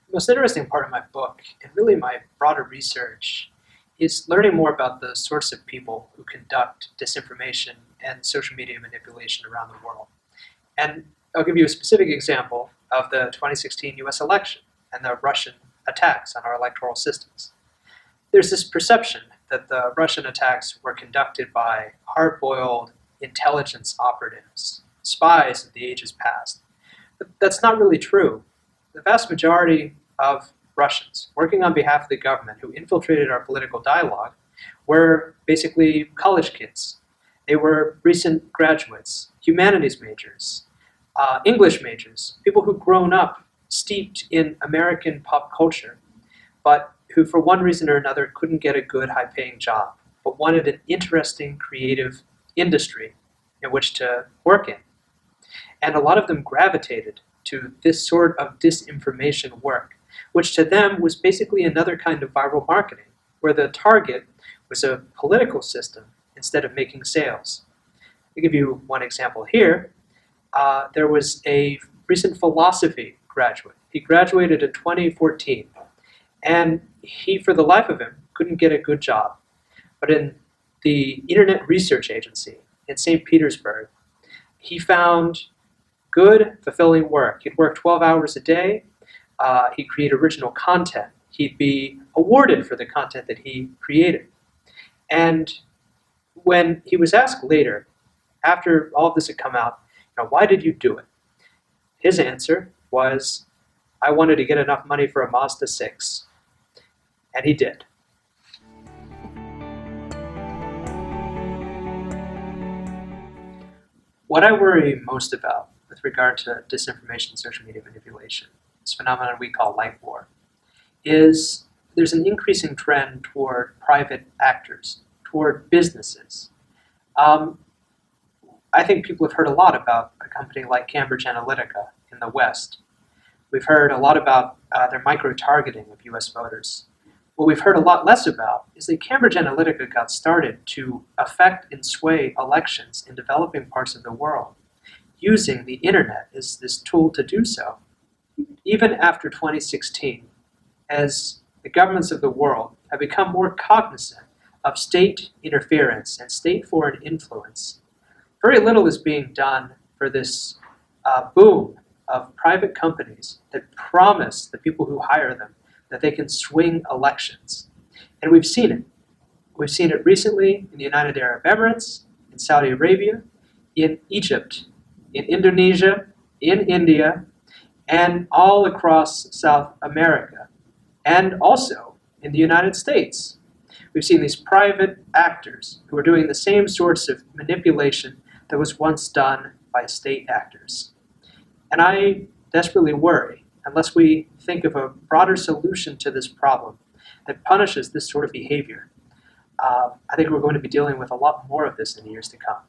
The most interesting part of my book, and really my broader research, is learning more about the sorts of people who conduct disinformation and social media manipulation around the world. And I'll give you a specific example of the 2016 US election and the Russian attacks on our electoral systems. There's this perception that the Russian attacks were conducted by hard-boiled intelligence operatives, spies of the ages past. But that's not really true. The vast majority of Russians working on behalf of the government who infiltrated our political dialogue were basically college kids. They were recent graduates, humanities majors, English majors, people who've grown up steeped in American pop culture, but who for one reason or another couldn't get a good high-paying job, but wanted an interesting, creative industry in which to work in. And a lot of them gravitated to this sort of disinformation work, which to them was basically another kind of viral marketing, where the target was a political system instead of making sales. I'll give you one example here. There was a recent philosophy graduate. He graduated in 2014, and he, for the life of him, couldn't get a good job. But in the Internet Research Agency in St. Petersburg, he found good, fulfilling work. He'd work 12 hours a day. He'd create original content. He'd be awarded for the content that he created. And when he was asked later, after all of this had come out, why did you do it? His answer was, I wanted to get enough money for a Mazda 6. And he did. What I worry most about with regard to disinformation and social media manipulation, this phenomenon we call LikeWar, is there's an increasing trend toward private actors, toward businesses. I think people have heard a lot about a company like Cambridge Analytica in the West. We've heard a lot about their micro-targeting of US voters. What we've heard a lot less about is that Cambridge Analytica got started to affect and sway elections in developing parts of the world, using the internet as this tool to do so. Even after 2016, as the governments of the world have become more cognizant of state interference and state foreign influence, very little is being done for this boom of private companies that promise the people who hire them that they can swing elections. And we've seen it. We've seen it recently in the United Arab Emirates, in Saudi Arabia, in Egypt, in Indonesia, in India, and all across South America, and also in the United States. We've seen these private actors who are doing the same sorts of manipulation that was once done by state actors. And I desperately worry, unless we think of a broader solution to this problem that punishes this sort of behavior, I think we're going to be dealing with a lot more of this in the years to come.